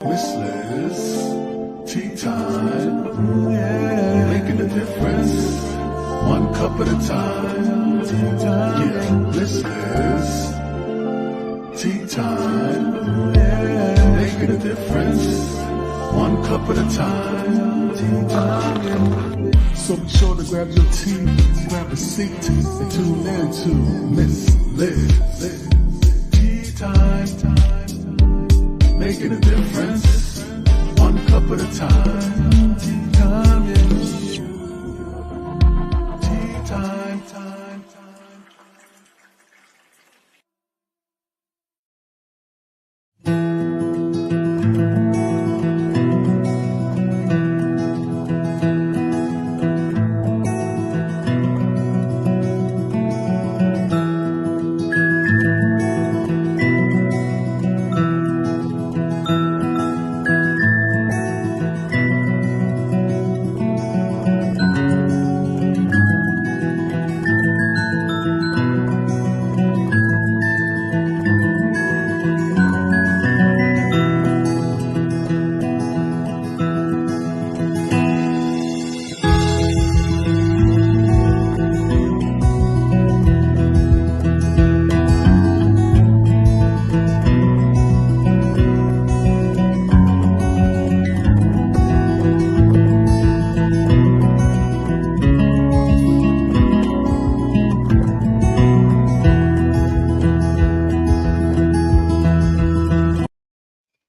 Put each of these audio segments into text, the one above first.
Miss Liz, tea time, yeah, making a difference, one cup at a time, tea time, yeah, Miss Liz, tea time, yeah, making a difference, one cup at a time, tea time, yeah. So be sure to grab your tea, grab a seat, and tune in to Miss Liz, tea time. Making a difference, one cup at a time. Tea time, yeah. Tea time, time.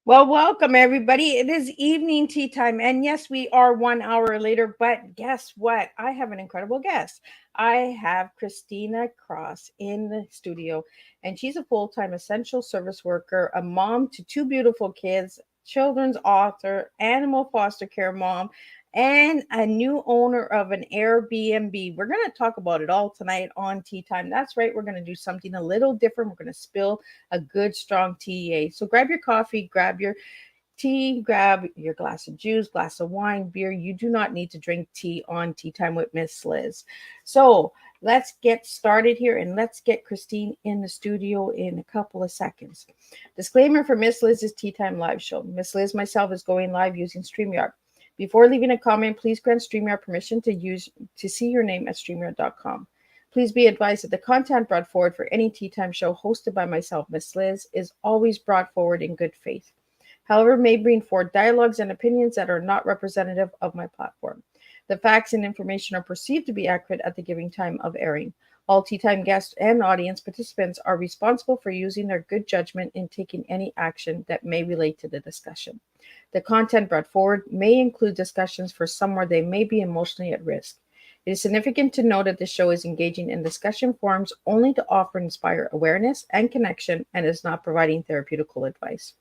Well, welcome everybody. It is evening tea time. And yes, we are 1 hour later, but guess what? I have an incredible guest. I have Christina Krauss in the studio, and she's a full-time essential service worker, a mom to two beautiful kids, children's author, animal foster care mom, and a new owner of an Airbnb. We're going to talk about it all tonight on Tea Time. That's right. We're going to do something a little different. We're going to spill a good, strong tea. So grab your coffee, grab your tea, grab your glass of juice, glass of wine, beer. You do not need to drink tea on Tea Time with Miss Liz. So let's get started here and let's get Christine in the studio in a couple of seconds. Disclaimer for Miss Liz's Tea Time live show. Miss Liz myself is going live using StreamYard. Before leaving a comment, please grant StreamYard permission to see your name at StreamYard.com. Please be advised that the content brought forward for any Tea Time show hosted by myself, Miss Liz, is always brought forward in good faith. However, may bring forward dialogues and opinions that are not representative of my platform. The facts and information are perceived to be accurate at the giving time of airing. All Tea Time guests and audience participants are responsible for using their good judgment in taking any action that may relate to the discussion. The content brought forward may include discussions for some where they may be emotionally at risk. It is significant to note that the show is engaging in discussion forums only to offer and inspire awareness and connection and is not providing therapeutical advice.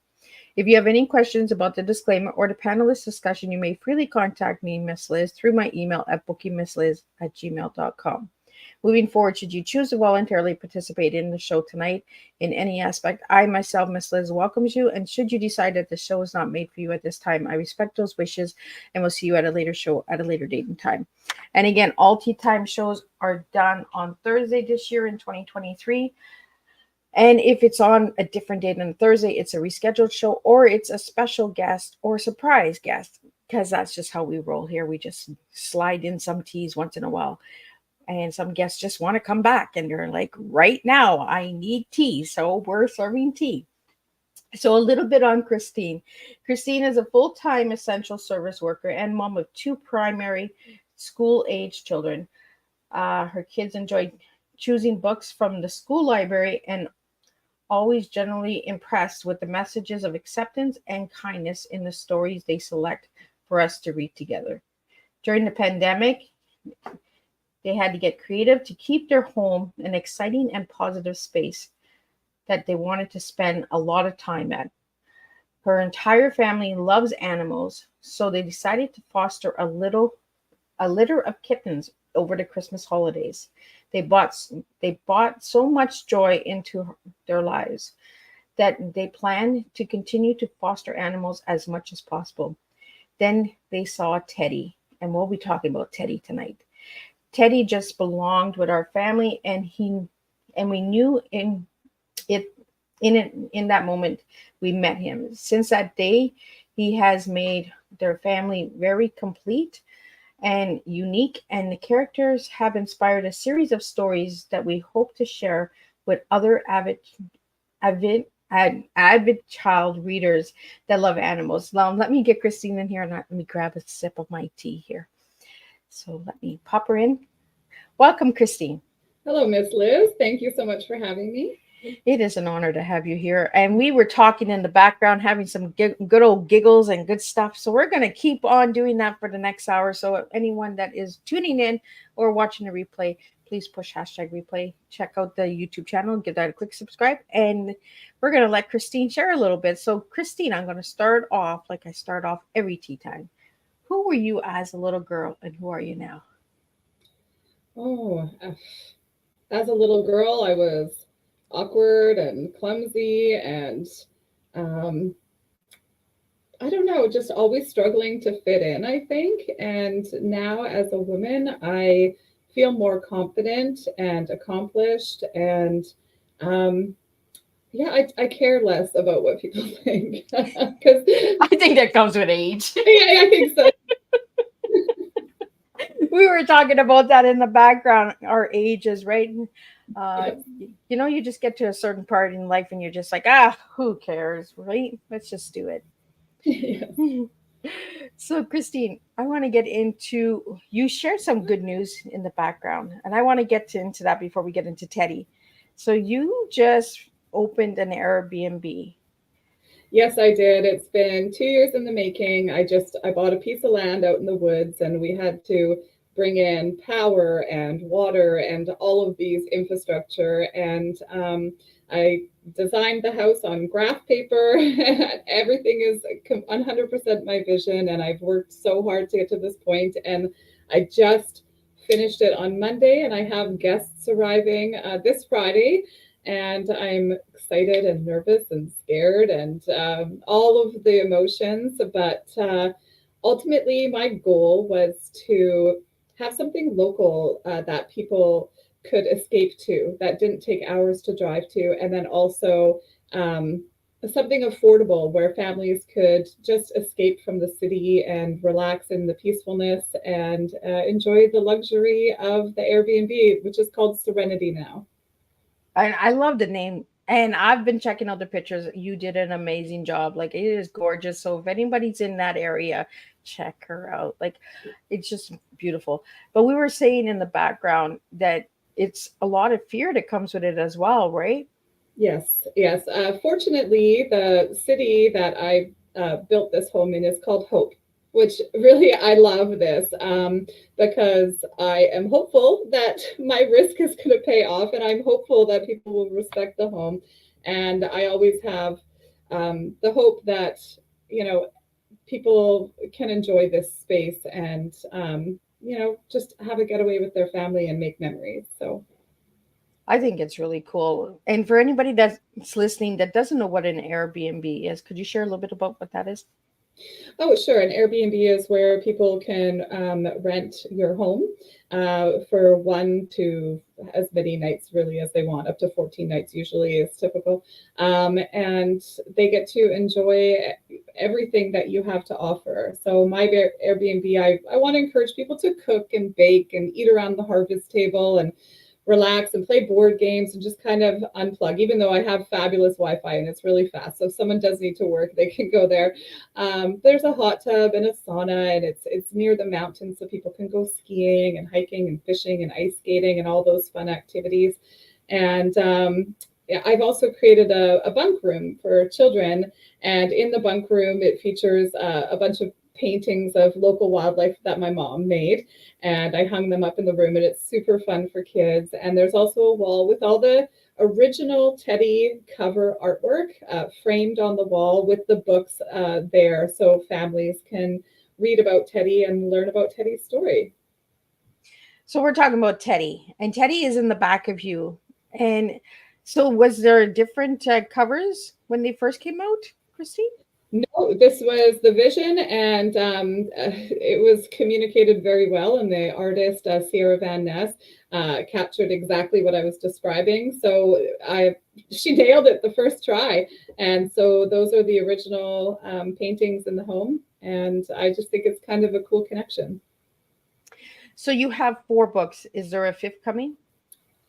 If you have any questions about the disclaimer or the panelist discussion, you may freely contact me, Miss Liz, through my email at bookingmissliz@gmail.com. Moving forward, should you choose to voluntarily participate in the show tonight in any aspect, I myself, Miss Liz, welcomes you. And should you decide that the show is not made for you at this time, I respect those wishes and will see you at a later show at a later date and time. And again, all Tea Time shows are done on Thursday this year in 2023. And if it's on a different day than Thursday, it's a rescheduled show or it's a special guest or surprise guest, because that's just how we roll here. We just slide in some teas once in a while. And some guests just want to come back and they're like, right now, I need tea. So we're serving tea. So a little bit on Christine. Christine is a full-time essential service worker and mom of two primary school-age children. Her kids enjoy choosing books from the school library and always generally impressed with the messages of acceptance and kindness in the stories they select for us to read together. During the pandemic, they had to get creative to keep their home an exciting and positive space that they wanted to spend a lot of time at. Her entire family loves animals, so they decided to foster a litter of kittens over the Christmas holidays. They brought so much joy into their lives that they plan to continue to foster animals as much as possible. Then they saw Teddy, and we'll be talking about Teddy tonight. Teddy just belonged with our family, and we knew in that moment we met him. Since that day, He has made their family very complete and unique, and the characters have inspired a series of stories that we hope to share with other avid, avid child readers that love animals. Now, let me get Christine in here and let me grab a sip of my tea here. So let me pop her in. Welcome, Christine. Hello, Miss Liz. Thank you so much for having me. It is an honor to have you here. And we were talking in the background, having some good old giggles and good stuff. So we're going to keep on doing that for the next hour. So anyone that is tuning in or watching the replay, please push hashtag replay. Check out the YouTube channel, give that a quick subscribe. And we're going to let Christine share a little bit. So Christine, I'm going to start off like I start off every tea time. Who were you as a little girl and who are you now? Oh, as a little girl, I was awkward and clumsy and um, I don't know, just always struggling to fit in, I think. And now as a woman, I feel more confident and accomplished and um, yeah, I care less about what people think because I think that comes with age. yeah, I think so. We were talking about that in the background, our ages, right? Uh, Yes. you just get to a certain part in life and you're just like, who cares, right? Let's just do it. Yes. So, Christine, I want to get into you shared some good news in the background, and I want to get into that before we get into Teddy. So, you just opened an Airbnb. Yes, I did. It's been 2 years in the making. I bought a piece of land out in the woods and we had to bring in power and water and all of these infrastructure. And I designed the house on graph paper. Everything is 100% my vision. And I've worked so hard to get to this point. And I just finished it on Monday and I have guests arriving this Friday and I'm excited and nervous and scared and all of the emotions. But ultimately, my goal was to have something local that people could escape to, that didn't take hours to drive to, and then also um, something affordable where families could just escape from the city and relax in the peacefulness and enjoy the luxury of the Airbnb, which is called Serenity now. And I love the name. And I've been checking out the pictures. You did an amazing job. Like it is gorgeous. So if anybody's in that area, check her out. Like it's just beautiful. But we were saying in the background that it's a lot of fear that comes with it as well, right? Yes, yes. Fortunately, the city that I built this home in is called Hope, which really I love this because I am hopeful that my risk is going to pay off, and I'm hopeful that people will respect the home. And I always have the hope that you know people can enjoy this space and just have a getaway with their family and make memories. So. I think it's really cool. And for anybody that's listening that doesn't know what an Airbnb is, could you share a little bit about what that is? Oh, sure. An Airbnb is where people can rent your home for 1 to as many nights really as they want. Up to 14 nights usually is typical. And they get to enjoy everything that you have to offer. So my Airbnb, I want to encourage people to cook and bake and eat around the harvest table and relax and play board games and just kind of unplug, even though I have fabulous Wi-Fi and it's really fast. So if someone does need to work, they can go there. There's a hot tub and a sauna, and it's near the mountains, so people can go skiing and hiking and fishing and ice skating and all those fun activities. And yeah, I've also created a bunk room for children, and in the bunk room, it features a bunch of paintings of local wildlife that my mom made, and I hung them up in the room, and it's super fun for kids. And there's also a wall with all the original Teddy cover artwork framed on the wall with the books there, so families can read about Teddy and learn about Teddy's story. So we're talking about Teddy, and Teddy is in the back of you. And so was there different covers when they first came out, Christine? No, this was the vision, and it was communicated very well. And the artist, Sierra Van Ness, captured exactly what I was describing. So she nailed it the first try. And so those are the original paintings in the home. And I just think it's kind of a cool connection. So you have 4 books. Is there a 5th coming?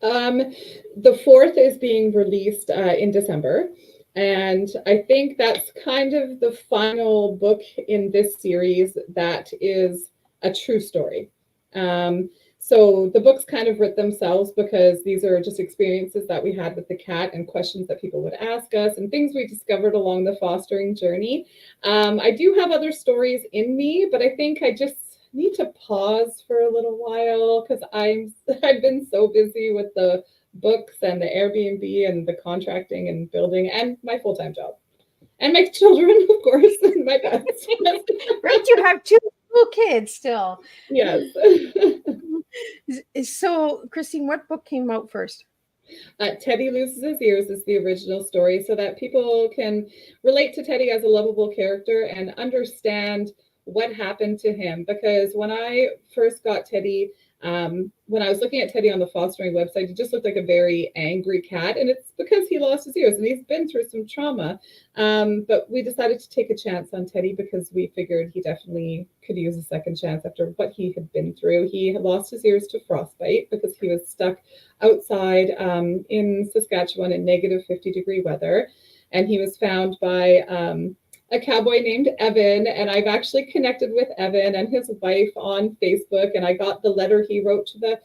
The 4th is being released in December. And I think that's kind of the final book in this series that is a true story. So the books kind of writ themselves because these are just experiences that we had with the cat and questions that people would ask us and things we discovered along the fostering journey. I do have other stories in me, but I think I just need to pause for a little while because I've been so busy with the books and the Airbnb and the contracting and building and my full-time job and my children, of course, and my pets. Right, you have 2 little kids still. Yes. So, Christine, what book came out first? Teddy Loses His Ears is the original story so that people can relate to Teddy as a lovable character and understand what happened to him. Because when I first got Teddy, when I was looking at Teddy on the fostering website, he just looked like a very angry cat. And it's because he lost his ears and he's been through some trauma. But we decided to take a chance on Teddy because we figured he definitely could use a second chance after what he had been through. He had lost his ears to frostbite because he was stuck outside in Saskatchewan in negative 50-degree weather. And he was found by a cowboy named Evan, and I've actually connected with Evan and his wife on Facebook, and I got the letter he wrote to the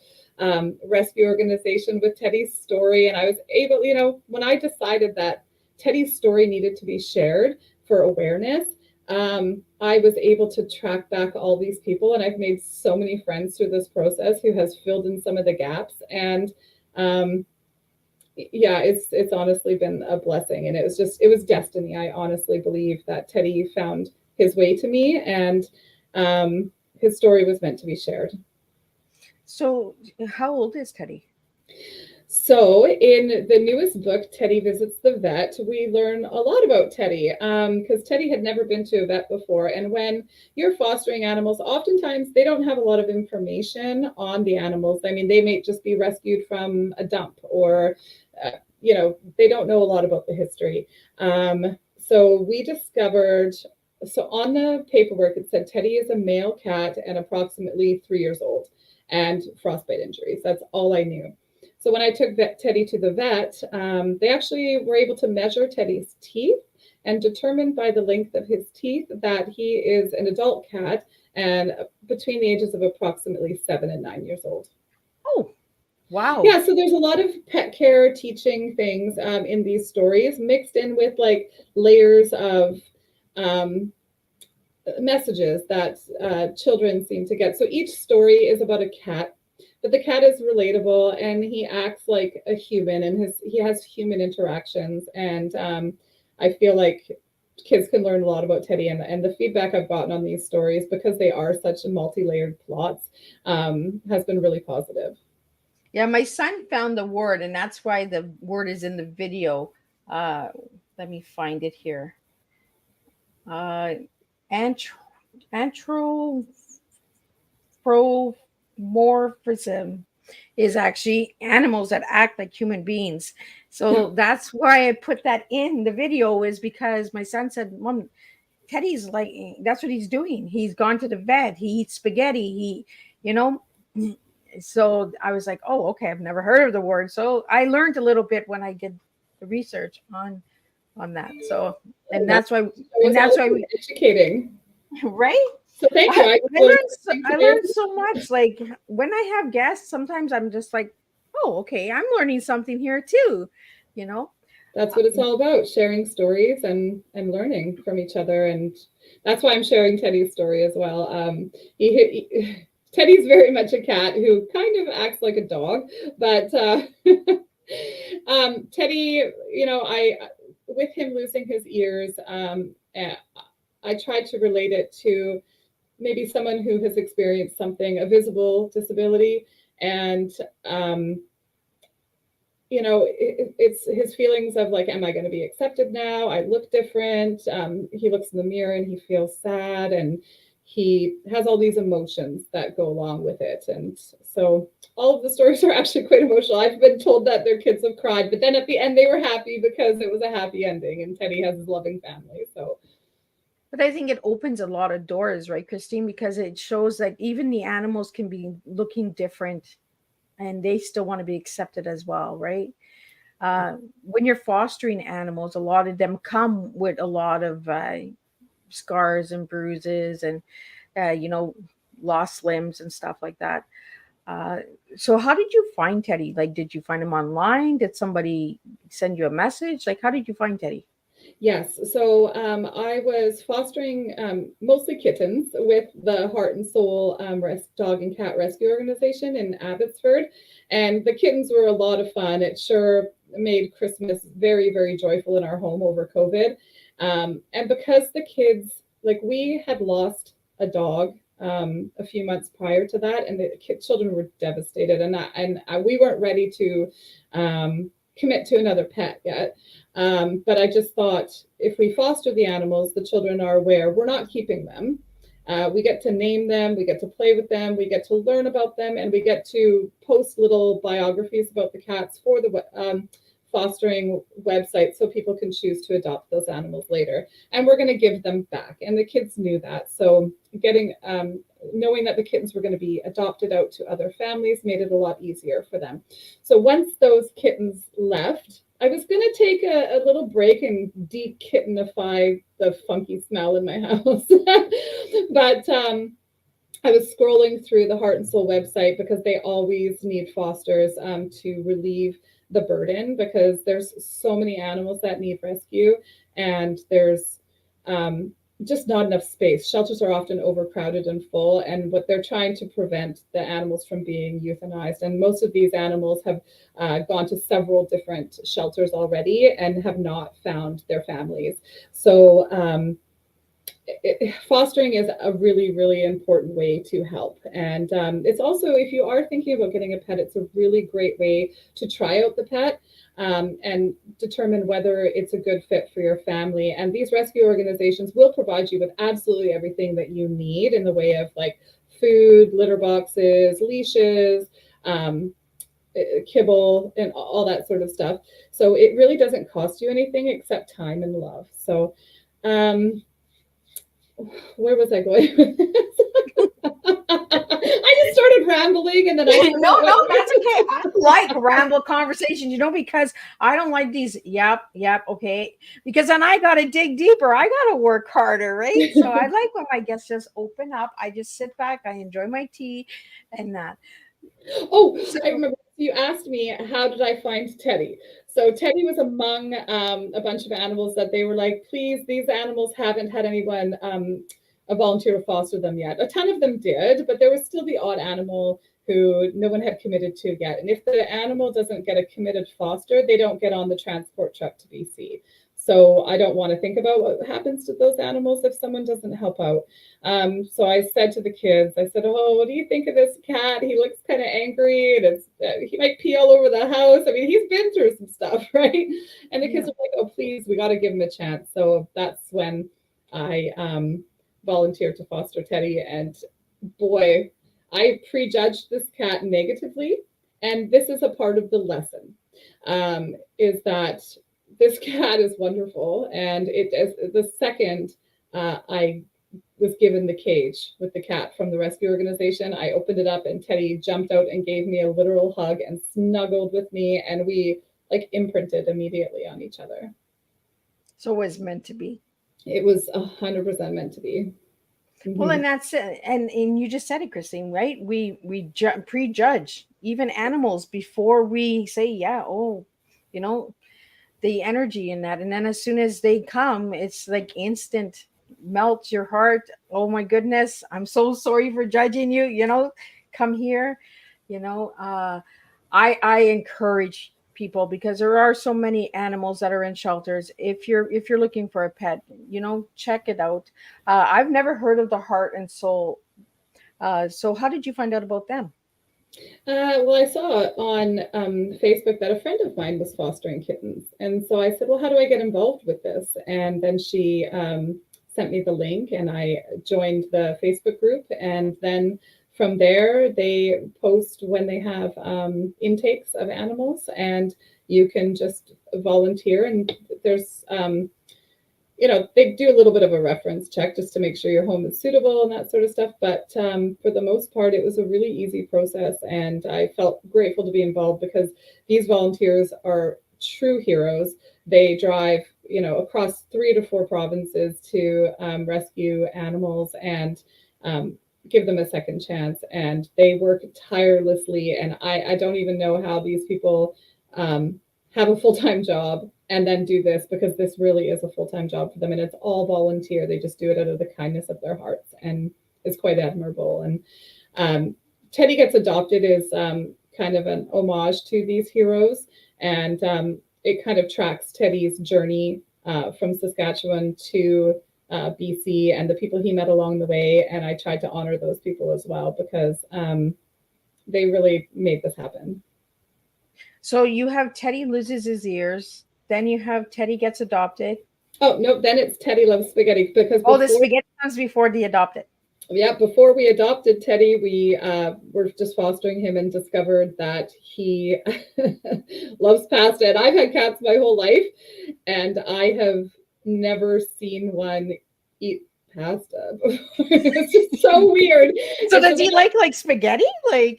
rescue organization with Teddy's story, and I was able, when I decided that Teddy's story needed to be shared for awareness, I was able to track back all these people, and I've made so many friends through this process who has filled in some of the gaps, and yeah, it's honestly been a blessing, and it was destiny. I honestly believe that Teddy found his way to me, and his story was meant to be shared. So, how old is Teddy? So in the newest book, Teddy Visits the Vet, we learn a lot about Teddy because Teddy had never been to a vet before. And when you're fostering animals, oftentimes they don't have a lot of information on the animals. I mean, they may just be rescued from a dump or, they don't know a lot about the history. So we discovered, so on the paperwork, it said Teddy is a male cat and approximately 3 years old and frostbite injuries. That's all I knew. So when I took Teddy to the vet, they actually were able to measure Teddy's teeth and determined by the length of his teeth that he is an adult cat and between the ages of approximately 7 and 9 years old. Oh, wow. Yeah, so there's a lot of pet care teaching things in these stories mixed in with like layers of messages that children seem to get. So each story is about a cat, but the cat is relatable and he acts like a human and he has human interactions. And I feel like kids can learn a lot about Teddy, and the feedback I've gotten on these stories, because they are such multi-layered plots, has been really positive. Yeah, my son found the word, and that's why the word is in the video. Let me find it here. Anthropomorphism is actually animals that act like human beings. So that's why I put that in the video, is because my son said, Mom, Teddy's like, that's what he's doing. He's gone to the vet. He eats spaghetti. So I was like, oh, okay. I've never heard of the word. So I learned a little bit when I did the research on that. So, and that's why we educating. Right? So thank you. I learned so much. Like when I have guests, sometimes I'm just like, oh, okay, I'm learning something here too. That's what it's all about, sharing stories and learning from each other. And that's why I'm sharing Teddy's story as well. Teddy's very much a cat who kind of acts like a dog, but Teddy, with him losing his ears, I tried to relate it to maybe someone who has experienced something, a visible disability, and you know, it's his feelings of like, am I going to be accepted now? I look different. He looks in the mirror and he feels sad, and he has all these emotions that go along with it. And so all of the stories are actually quite emotional. I've been told that their kids have cried, but then at the end they were happy because it was a happy ending and Teddy has his loving family. So But I think it opens a lot of doors, right, Christine? Because it shows that even the animals can be looking different and they still want to be accepted as well, right? When you're fostering animals, a lot of them come with a lot of scars and bruises and, you know, lost limbs and stuff like that. Uh, so, how did you find Teddy? Like, did you find him online? Did somebody send you a message? Like, how did you find Teddy? yes, so I was fostering mostly kittens with the Heart and Soul Dog and Cat Rescue Organization in Abbotsford. And the kittens were a lot of fun. It sure made Christmas very, very joyful in our home over COVID. And because the kids, like we had lost a dog a few months prior to that, and the children were devastated, and we weren't ready to commit to another pet yet. But I just thought if we foster the animals, the children are aware we're not keeping them. We get to name them, we get to play with them, we get to learn about them, and we get to post little biographies about the cats for the fostering website so people can choose to adopt those animals later. And we're going to give them back. And the kids knew that. So getting knowing that the kittens were going to be adopted out to other families made it a lot easier for them. So once those kittens left, I was going to take a little break and deep kittenify the funky smell in my house. But I was scrolling through the Heart and Soul website because they always need fosters to relieve the burden, because there's so many animals that need rescue, and there's just not enough space. Shelters are often overcrowded and full, and what they're trying to prevent the animals from being euthanized. And most of these animals have gone to several different shelters already and have not found their families. So fostering is a really, really important way to help. And it's also, if you are thinking about getting a pet, it's a really great way to try out the pet and determine whether it's a good fit for your family. And these rescue organizations will provide you with absolutely everything that you need in the way of like food, litter boxes, leashes, kibble, and all that sort of stuff. So it really doesn't cost you anything except time and love. So where was I going with this? I just started rambling and then I No, no, that's okay. I like ramble conversations, you know, because I don't like these. Yep, yep, okay. Because then I got to dig deeper. I got to work harder, right? So I like when my guests just open up. I just sit back. I enjoy my tea, and that. Oh, So I remember you asked me, how did I find Teddy? So Teddy was among a bunch of animals that they were like, please, these animals haven't had anyone a volunteer to foster them yet. A ton of them did, but there was still the odd animal who no one had committed to yet. And if the animal doesn't get a committed foster, they don't get on the transport truck to BC. So I don't want to think about what happens to those animals if someone doesn't help out. So I said to the kids, I said, oh, what do you think of this cat? He looks kind of angry, and he might pee all over the house. I mean, he's been through some stuff, right? And the kids are like, oh, please, we got to give him a chance. So that's when I volunteered to foster Teddy. And boy, I prejudged this cat negatively. And this is a part of the lesson, is that this cat is wonderful. And it is the second I was given the cage with the cat from the rescue organization, I opened it up and Teddy jumped out and gave me a literal hug and snuggled with me, and we like imprinted immediately on each other. it was meant to be. It was 100% meant to be. Well, Mhm. and that's it. And you just said it, Christine, right? We prejudge even animals before we say, yeah, oh, you know, the energy in that. And then as soon as they come, it's like instant melts your heart. Oh my goodness, I'm so sorry for judging you, you know, come here, you know. I encourage people, because there are so many animals that are in shelters. If you're looking for a pet, you know, check it out. I've never heard of the Heart and Soul. So how did you find out about them? Well, I saw on Facebook that a friend of mine was fostering kittens. And so I said, well, how do I get involved with this? And then she sent me the link and I joined the Facebook group. And then from there, they post when they have intakes of animals and you can just volunteer. And there's they do a little bit of a reference check just to make sure your home is suitable and that sort of stuff. But for the most part, it was a really easy process. And I felt grateful to be involved because these volunteers are true heroes. They drive, across 3 to 4 provinces to rescue animals and give them a second chance. And they work tirelessly. And I don't even know how these people have a full-time job and then do this, because this really is a full-time job for them and it's all volunteer. They just do it out of the kindness of their hearts and it's quite admirable. And Teddy Gets Adopted is kind of an homage to these heroes, and it kind of tracks Teddy's journey from Saskatchewan to BC and the people he met along the way. And I tried to honor those people as well because they really made this happen. So you have Teddy Loses His Ears. Then you have Teddy Gets Adopted. Oh, no, then it's Teddy Loves Spaghetti. Because the spaghetti comes before the adopted. Yeah, before we adopted Teddy, we were just fostering him and discovered that he loves pasta. And I've had cats my whole life, and I have never seen one eat pasta before. It's just so weird. So does he like spaghetti?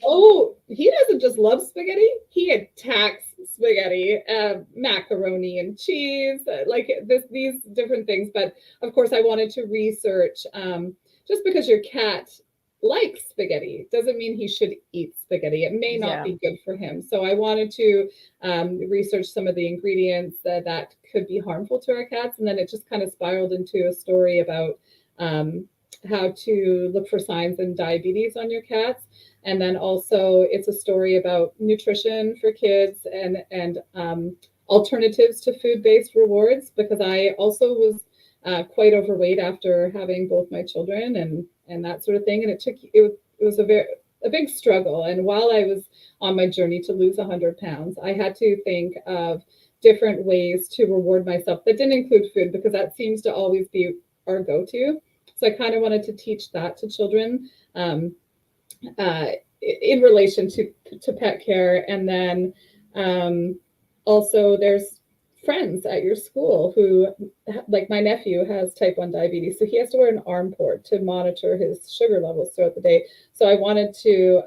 Oh, he doesn't just love spaghetti. He attacks spaghetti, macaroni and cheese, these different things. But of course, I wanted to research. Just because your cat likes spaghetti doesn't mean he should eat spaghetti. It may not be good for him. So I wanted to research some of the ingredients that could be harmful to our cats. And then it just kind of spiraled into a story about how to look for signs in diabetes on your cats. And then also it's a story about nutrition for kids and alternatives to food-based rewards, because I also was quite overweight after having both my children and that sort of thing. And it was a big struggle. And while I was on my journey to lose 100 pounds, I had to think of different ways to reward myself that didn't include food, because that seems to always be our go-to. So I kind of wanted to teach that to children in relation to pet care. And then also there's friends at your school who, like my nephew has type 1 diabetes, so he has to wear an arm port to monitor his sugar levels throughout the day. So I wanted to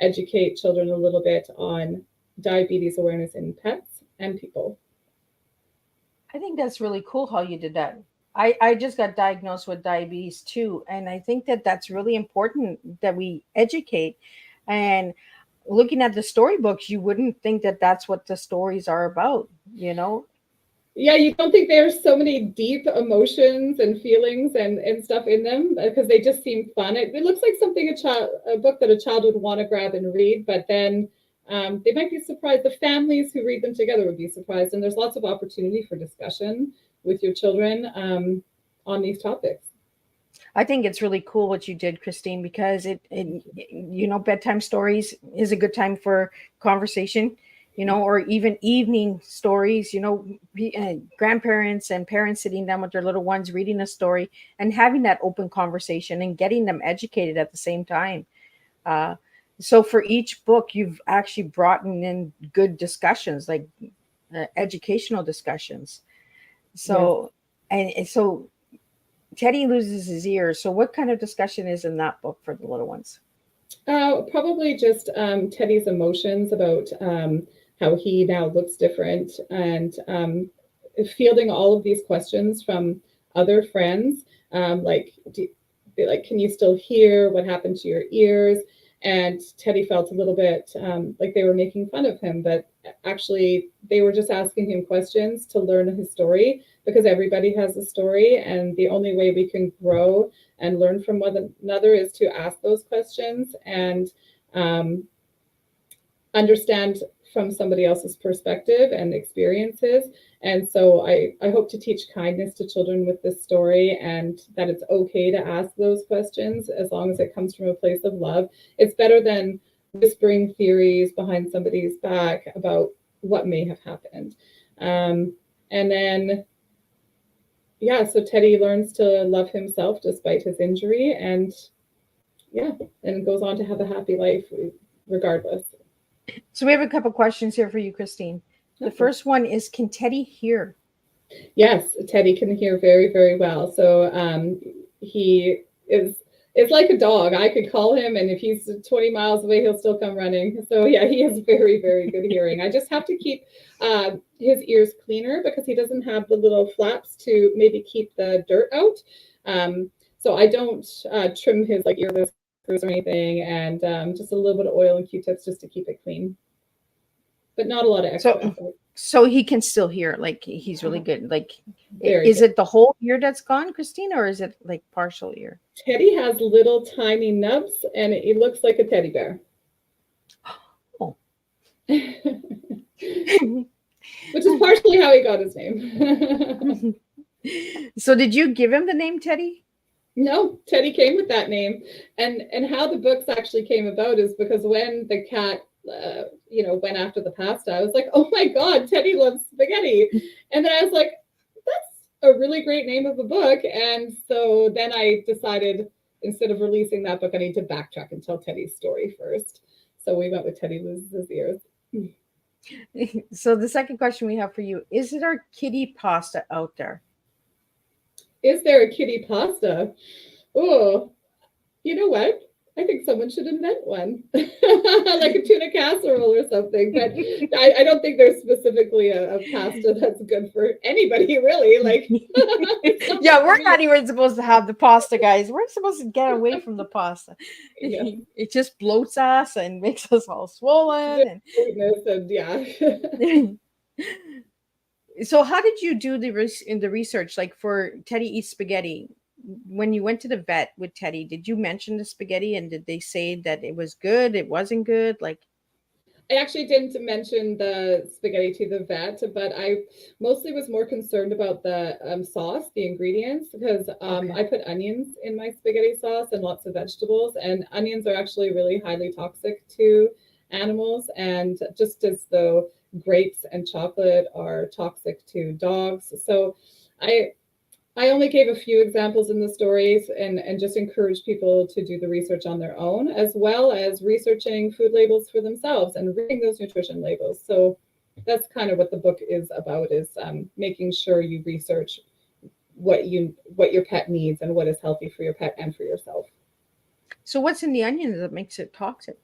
educate children a little bit on diabetes awareness in pets and people. I think that's really cool how you did that. I just got diagnosed with diabetes too, and I think that that's really important that we educate. And looking at the storybooks, you wouldn't think that that's what the stories are about, Yeah, you don't think there's so many deep emotions and feelings and stuff in them, because they just seem fun. It looks like something a book that a child would want to grab and read, but then they might be surprised. The families who read them together would be surprised, and there's lots of opportunity for discussion with your children on these topics. I think it's really cool what you did, Christine, because it bedtime stories is a good time for conversation, or even evening stories, grandparents and parents sitting down with their little ones, reading a story and having that open conversation and getting them educated at the same time. So for each book, you've actually brought in good discussions, like educational discussions. So, yes. And so Teddy Loses His Ears. So what kind of discussion is in that book for the little ones? Probably just Teddy's emotions about how he now looks different, and fielding all of these questions from other friends, like, can you still hear? What happened to your ears? And Teddy felt a little bit like they were making fun of him, but actually they were just asking him questions to learn his story, because everybody has a story, and the only way we can grow and learn from one another is to ask those questions and understand from somebody else's perspective and experiences. And so I hope to teach kindness to children with this story, and that it's okay to ask those questions as long as it comes from a place of love. It's better than whispering theories behind somebody's back about what may have happened. And then, yeah, so Teddy learns to love himself despite his injury, and goes on to have a happy life regardless. So we have a couple questions here for you, Christine. The first one is, can Teddy hear? Yes, Teddy can hear very, very well. So he is like a dog. I could call him, and if he's 20 miles away, he'll still come running. So yeah, he has very, very good hearing. I just have to keep his ears cleaner because he doesn't have the little flaps to maybe keep the dirt out. So I don't trim his like ear whiskers or anything, and just a little bit of oil and Q-tips just to keep it clean. But not a lot of extra effort. So he can still hear, like he's really good. Like, Is it the whole ear that's gone, Christine, or is it like partial ear? Teddy has little tiny nubs, and it looks like a teddy bear. Oh. Which is partially how he got his name. So did you give him the name Teddy? No, Teddy came with that name. And how the books actually came about is because when the cat went after the pasta, I was like, oh my God, Teddy loves spaghetti. And then I was like, that's a really great name of a book. And so then I decided, instead of releasing that book, I need to backtrack and tell Teddy's story first. So we went with Teddy Loses His Ears. So the second question we have for you, is there kitty pasta out there? Is there a kitty pasta? Oh, you know what? I think someone should invent one, like a tuna casserole or something. But I don't think there's specifically a pasta that's good for anybody, really. Like, yeah, we're not even supposed to have the pasta, guys. We're supposed to get away from the pasta. Yeah. It just bloats us and makes us all swollen. And yeah. So, how did you do the research? Like for Teddy Eats Spaghetti, when you went to the vet with Teddy, did you mention the spaghetti, and did they say that it was good? It wasn't good? Like, I actually didn't mention the spaghetti to the vet, but I mostly was more concerned about the sauce, the ingredients, because I put onions in my spaghetti sauce and lots of vegetables, and onions are actually really highly toxic to animals, and just as though grapes and chocolate are toxic to dogs. So I only gave a few examples in the stories and just encouraged people to do the research on their own, as well as researching food labels for themselves and reading those nutrition labels. So that's kind of what the book is about, is making sure you research what your pet needs and what is healthy for your pet and for yourself. So what's in the onions that makes it toxic?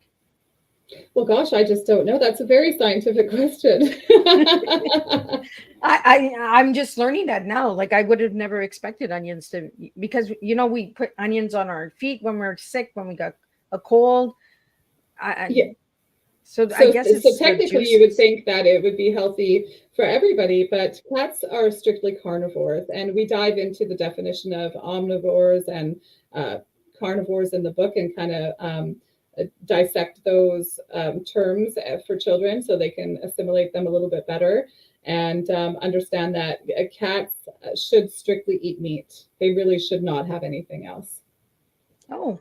Well, gosh, I just don't know. That's a very scientific question. I'm just learning that now. Like, I would have never expected onions to, because we put onions on our feet when we're sick, when we got a cold. Yeah. So I guess so technically you would think that it would be healthy for everybody, but cats are strictly carnivores, and we dive into the definition of omnivores and carnivores in the book and kind of dissect those terms for children so they can assimilate them a little bit better, and understand that cats should strictly eat meat. They really should not have anything else. Oh,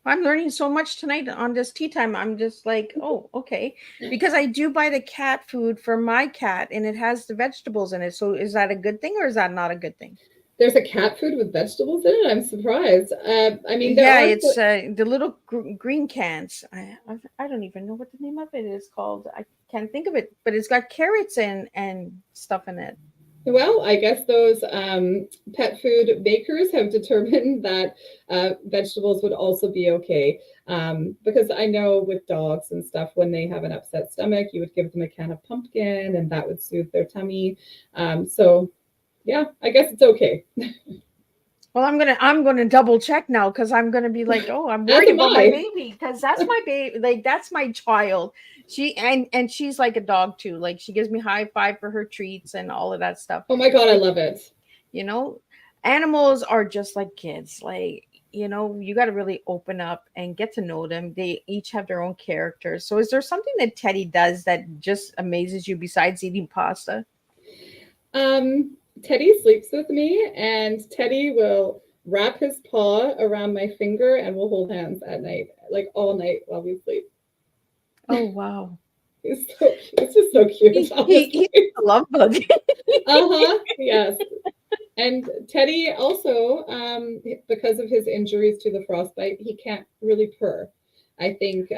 I'm learning so much tonight on this tea time. I'm just like, oh, okay. Because I do buy the cat food for my cat, and it has the vegetables in it. So is that a good thing, or is that not a good thing? There's a cat food with vegetables in it? I'm surprised. I mean, it's the little green cans. I don't even know what the name of it is called. I can't think of it, but it's got carrots and stuff in it. Well, I guess those pet food makers have determined that vegetables would also be okay. Because I know with dogs and stuff, when they have an upset stomach, you would give them a can of pumpkin, and that would soothe their tummy. So yeah, I guess it's okay. Well, I'm gonna double check now, because I'm gonna be like, oh, I'm worried about my baby, because that's my baby, like that's my child. And she's like a dog too. Like, she gives me high five for her treats and all of that stuff. Oh my God, I love it. Animals are just like kids. Like, you got to really open up and get to know them. They each have their own characters. So is there something that Teddy does that just amazes you besides eating pasta? Teddy sleeps with me, and Teddy will wrap his paw around my finger and we'll hold hands at night, like all night while we sleep. Oh, wow. He's so cute. It's just so cute, He's honestly. a love bug. Uh-huh. Yes. And Teddy also, because of his injuries to the frostbite, he can't really purr. I think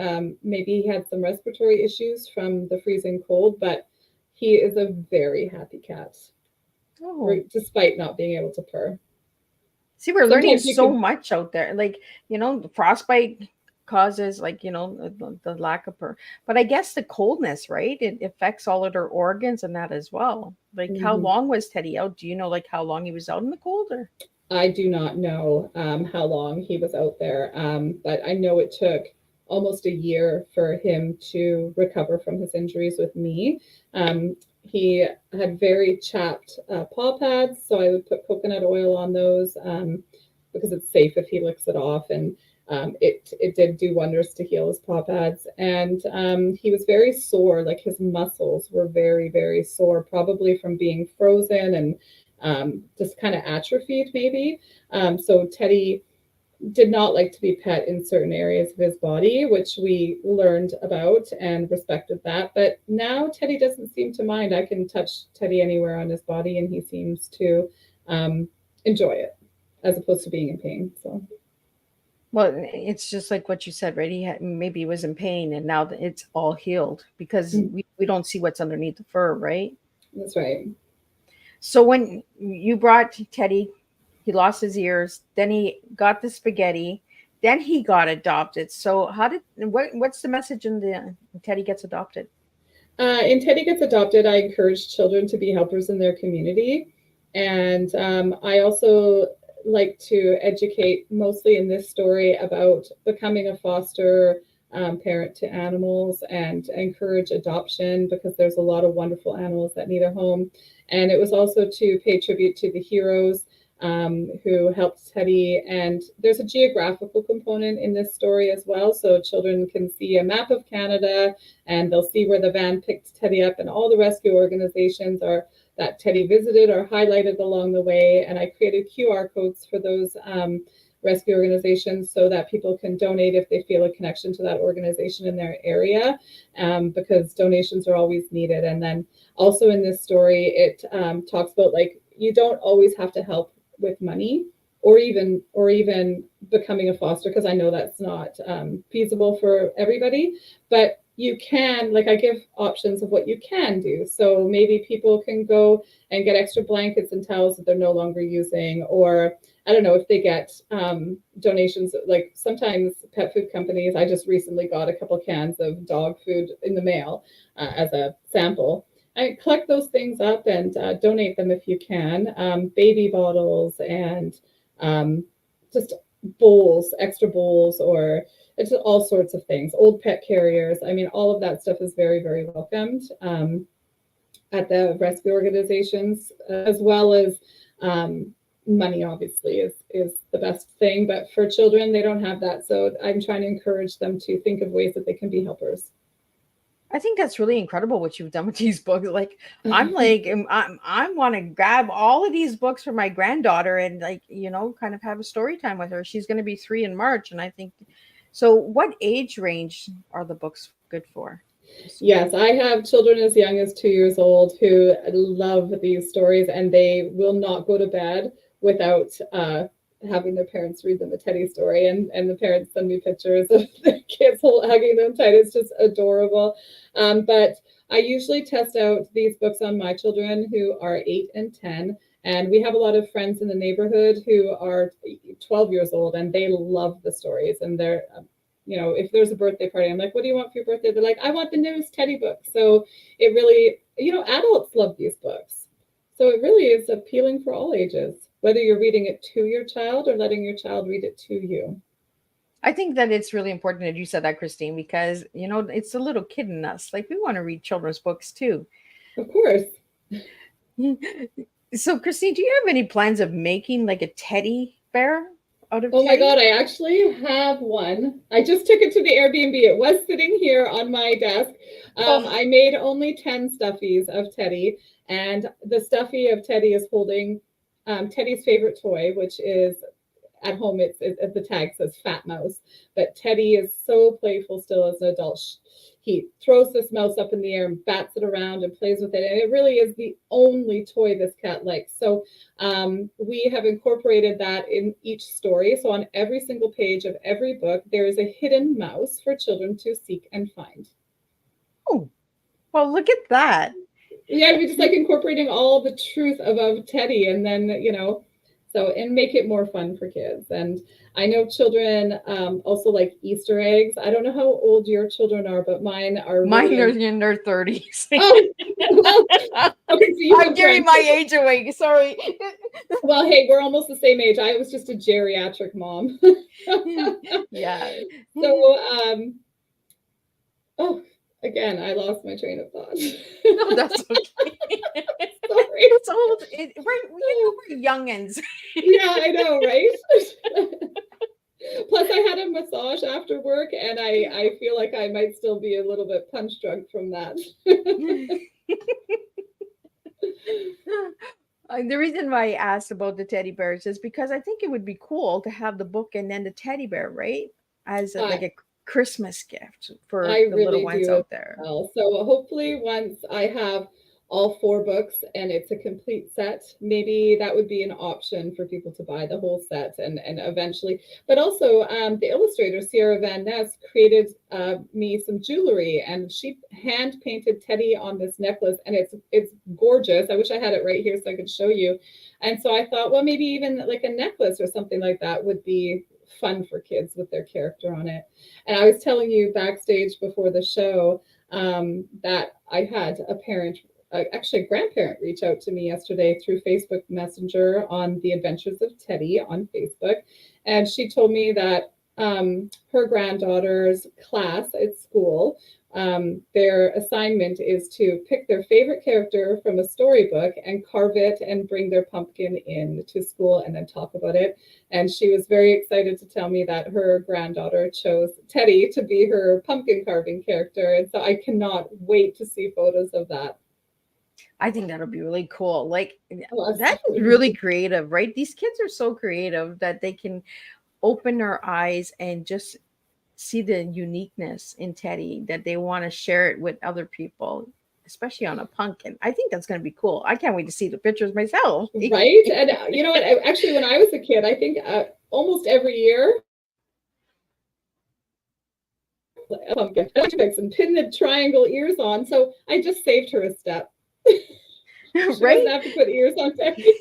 maybe he had some respiratory issues from the freezing cold, but he is a very happy cat, Oh. despite not being able to purr. See, we're learning Sometimes you so can, much out there. Like, the frostbite causes, like, the lack of but I guess the coldness, right? It affects all of their organs and that as well. Like, how Mhm. long was Teddy out? Do you know, like, how long he was out in the cold? Or I do not know how long he was out there, but I know it took almost a year for him to recover from his injuries with me. He had very chapped paw pads, so I would put coconut oil on those because it's safe if he licks it off, and it did do wonders to heal his paw pads. And he was very sore, like his muscles were very, very sore, probably from being frozen and just kind of atrophied maybe. So Teddy did not like to be pet in certain areas of his body, which we learned about and respected that. But now Teddy doesn't seem to mind. I can touch Teddy anywhere on his body, and he seems to enjoy it as opposed to being in pain. So, well, it's just like what you said, right? Maybe he was in pain, and now that it's all healed because we don't see what's underneath the fur, right? that's right. So when you brought Teddy, he lost his ears, then he got the spaghetti, then he got adopted. So what's the message in the Teddy gets adopted? In Teddy Gets Adopted, I encourage children to be helpers in their community. And I also like to educate, mostly in this story, about becoming a foster parent to animals and encourage adoption because there's a lot of wonderful animals that need a home. And it was also to pay tribute to the heroes who helped Teddy. And there's a geographical component in this story as well. So children can see a map of Canada and they'll see where the van picked Teddy up, and all the rescue organizations are that Teddy visited are highlighted along the way. And I created QR codes for those rescue organizations so that people can donate if they feel a connection to that organization in their area, because donations are always needed. And then also in this story, it talks about, like, you don't always have to help with money or even becoming a foster, because I know that's not feasible for everybody, but you can, like, I give options of what you can do. So maybe people can go and get extra blankets and towels that they're no longer using, or I don't know, if they get donations, like sometimes pet food companies, I just recently got a couple cans of dog food in the mail as a sample. I collect those things up and donate them if you can. Baby bottles and just bowls, extra bowls, or it's all sorts of things. Old pet carriers. I mean, all of that stuff is very, very welcomed at the rescue organizations, as well as money. Obviously, is the best thing. But for children, they don't have that. So I'm trying to encourage them to think of ways that they can be helpers. I think that's really incredible what you've done with these books. Like, I want to grab all of these books for my granddaughter and, like, kind of have a story time with her. She's going to be 3 in March, and I think so. What age range are the books good for? Yes, I have children as young as 2 years old who love these stories, and they will not go to bed without having their parents read them a Teddy story. And the parents send me pictures of their kids hugging them tight. It's just adorable. But I usually test out these books on my children who are 8 and 10. And we have a lot of friends in the neighborhood who are 12 years old, and they love the stories. And they're if there's a birthday party, I'm like, what do you want for your birthday? They're like, I want the newest Teddy book. So it really, adults love these books. So it really is appealing for all ages, whether you're reading it to your child or letting your child read it to you. I think that it's really important that you said that, Christine, because, it's the little kid in us. Like, we want to read children's books too. Of course. So, Christine, do you have any plans of making like a teddy bear out of Oh my Teddy? God, I actually have one. I just took it to the Airbnb. It was sitting here on my desk. I made only 10 stuffies of Teddy, and the stuffy of Teddy is holding Teddy's favorite toy, which is at home. It's the tag says Fat Mouse, but Teddy is so playful still as an adult. he throws this mouse up in the air and bats it around and plays with it. And it really is the only toy this cat likes. So we have incorporated that in each story. So on every single page of every book, there is a hidden mouse for children to seek and find. Oh, well, look at that. Yeah, we just like incorporating all the truth of Teddy, and then, and make it more fun for kids. And I know children also like Easter eggs. I don't know how old your children are, but mine are in their 30s. Oh, well, okay, so I'm giving my age away. Sorry. Well, hey, we're almost the same age. I was just a geriatric mom. Yeah. So, again, I lost my train of thought. No, that's okay. Sorry. It's old. We're youngins. Yeah, I know, right? Plus, I had a massage after work, and I feel like I might still be a little bit punch drunk from that. The reason why I asked about the teddy bears is because I think it would be cool to have the book and then the teddy bear, right? As like a Christmas gift for the little ones out there. Well. So hopefully once I have all 4 books and it's a complete set, maybe that would be an option for people to buy the whole set and eventually. But also the illustrator, Sierra Van Ness, created me some jewelry, and she hand painted Teddy on this necklace, and it's gorgeous. I wish I had it right here so I could show you. And so I thought, well, maybe even like a necklace or something like that would be fun for kids with their character on it. And I was telling you backstage before the show that I had a parent, actually a grandparent, reach out to me yesterday through Facebook Messenger on the Adventures of Teddy on Facebook. And she told me that her granddaughter's class at school, their assignment is to pick their favorite character from a storybook and carve it and bring their pumpkin in to school and then talk about it. And she was very excited to tell me that her granddaughter chose Teddy to be her pumpkin carving character. And so I cannot wait to see photos of that. I think that'll be really cool. Like, that is really creative, right? These kids are so creative that they can open their eyes and just see the uniqueness in Teddy, that they want to share it with other people, especially on a pumpkin. I think that's going to be cool. I can't wait to see the pictures myself. Right? And you know what? Actually, when I was a kid, I think almost every year, a pumpkin and pin the triangle ears on. So I just saved her a step. She right? doesn't have to put ears on Teddy.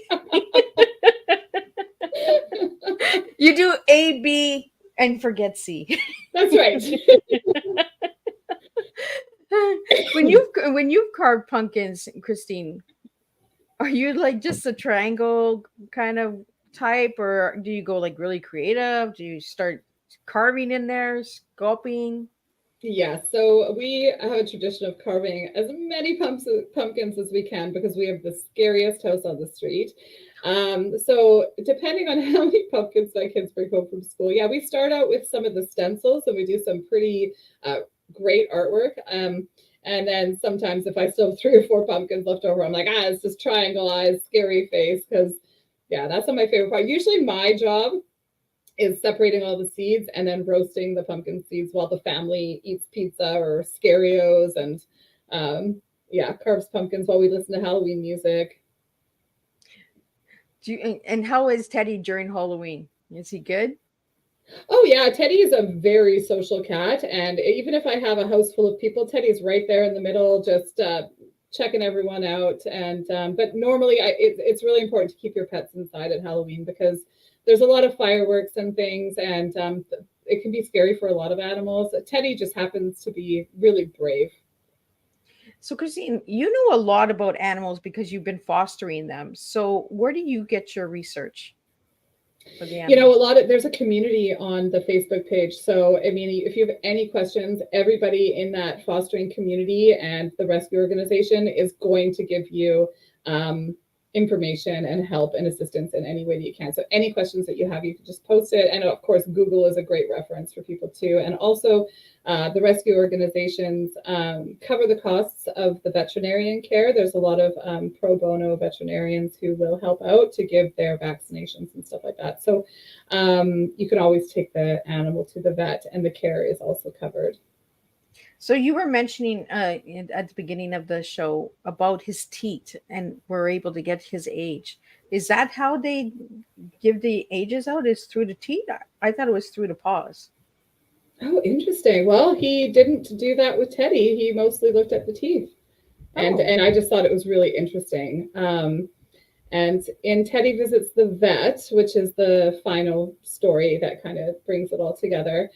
You do A, B, and forget C. That's right. When you've carved pumpkins, Christine, are you like just a triangle kind of type, or do you go like really creative? Do you start carving in there, sculpting? Yeah, so we have a tradition of carving as many pumpkins as we can because we have the scariest house on the street. So depending on how many pumpkins my kids bring home from school, yeah, we start out with some of the stencils and we do some pretty great artwork. And then sometimes if I still have 3 or 4 pumpkins left over, I'm like, it's just triangle eyes, scary face, because yeah, that's not my favorite part. Usually my job is separating all the seeds and then roasting the pumpkin seeds while the family eats pizza or Scarios and carves pumpkins while we listen to Halloween music. And how is Teddy during Halloween? Is he good? Oh yeah, Teddy is a very social cat, and even if I have a house full of people, Teddy's right there in the middle, just checking everyone out. And but normally it's really important to keep your pets inside at Halloween because there's a lot of fireworks and things, and it can be scary for a lot of animals. Teddy just happens to be really brave. So, Christine, you know a lot about animals because you've been fostering them. So where do you get your research for the animals? There's a community on the Facebook page. So, I mean, if you have any questions, everybody in that fostering community and the rescue organization is going to give you information and help and assistance in any way that you can. So any questions that you have, you can just post it. And of course, Google is a great reference for people too. And also the rescue organizations cover the costs of the veterinarian care. There's a lot of pro bono veterinarians who will help out to give their vaccinations and stuff like that. So you can always take the animal to the vet, and the care is also covered. So you were mentioning at the beginning of the show about his teeth and were able to get his age. Is that how they give the ages out? Is through the teeth? I thought it was through the paws. Oh, interesting. Well, he didn't do that with Teddy. He mostly looked at the teeth. And Oh, and I just thought it was really interesting. And in Teddy Visits the Vet, which is the final story that kind of brings it all together,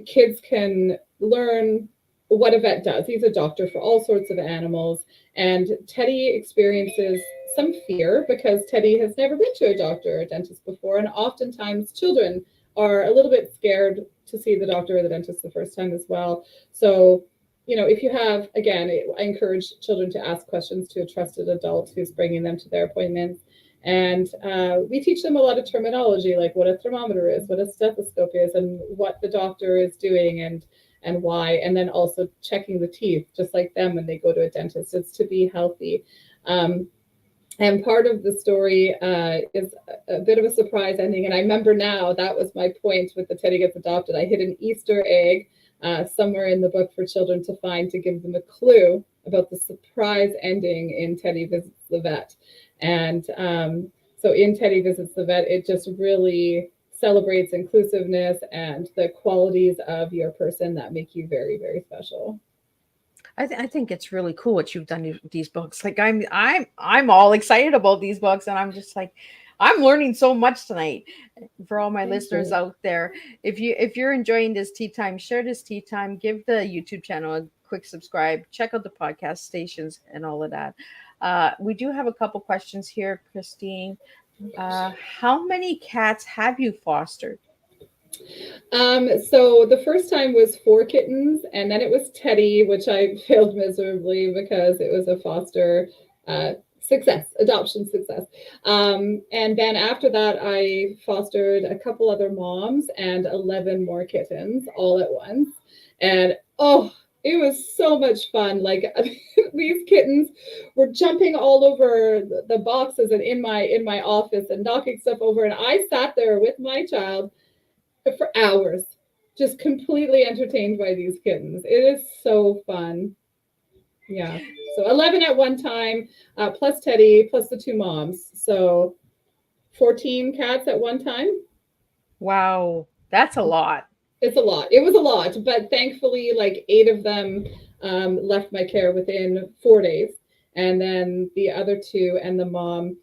kids can learn what a vet does. He's a doctor for all sorts of animals. And Teddy experiences some fear because Teddy has never been to a doctor or a dentist before. And oftentimes children are a little bit scared to see the doctor or the dentist the first time as well. So, if you have, again, I encourage children to ask questions to a trusted adult who's bringing them to their appointments. And we teach them a lot of terminology, like what a thermometer is, what a stethoscope is, and what the doctor is doing and why. And then also checking the teeth, just like them when they go to a dentist. It's to be healthy. And part of the story is a bit of a surprise ending. And I remember now that was my point with the Teddy Gets Adopted. I hid an Easter egg somewhere in the book for children to find to give them a clue about the surprise ending in Teddy Visits the Vet. And so in Teddy Visits the Vet, it just really celebrates inclusiveness and the qualities of your person that make you very, very special. I think it's really cool what you've done with these books. Like I'm all excited about these books, and I'm just like, I'm learning so much tonight. For all my Thank listeners you. out there, if you're enjoying this tea time, share this tea time. Give the YouTube channel a quick subscribe. Check out the podcast stations and all of that. We do have a couple questions here, Christine. How many cats have you fostered? So the first time was 4 kittens, and then it was Teddy, which I failed miserably because it was a foster adoption success. And then after that, I fostered a couple other moms and 11 more kittens all at once. And oh, it was so much fun. Like these kittens were jumping all over the boxes and in my office and knocking stuff over. And I sat there with my child for hours, just completely entertained by these kittens. It is so fun. Yeah. So 11 at one time, plus Teddy, plus the 2 moms. So 14 cats at one time. Wow, that's a lot. It's a lot. It was a lot, but thankfully, like 8 of them left my care within 4 days. And then the other 2 and the mom,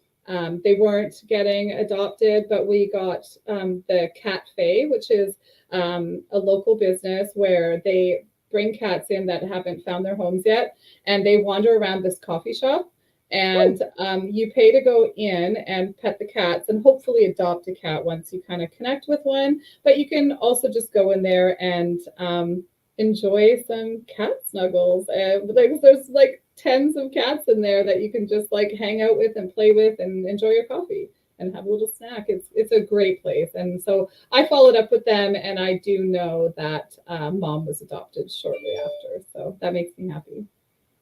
they weren't getting adopted, but we got the Cat Fae, which is a local business where they bring cats in that haven't found their homes yet, and they wander around this coffee shop. And you pay to go in and pet the cats and hopefully adopt a cat once you kind of connect with one. But you can also just go in there and enjoy some cat snuggles. There's like tens of cats in there that you can just like hang out with and play with and enjoy your coffee and have a little snack. It's a great place. And so I followed up with them, and I do know that mom was adopted shortly after. So that makes me happy.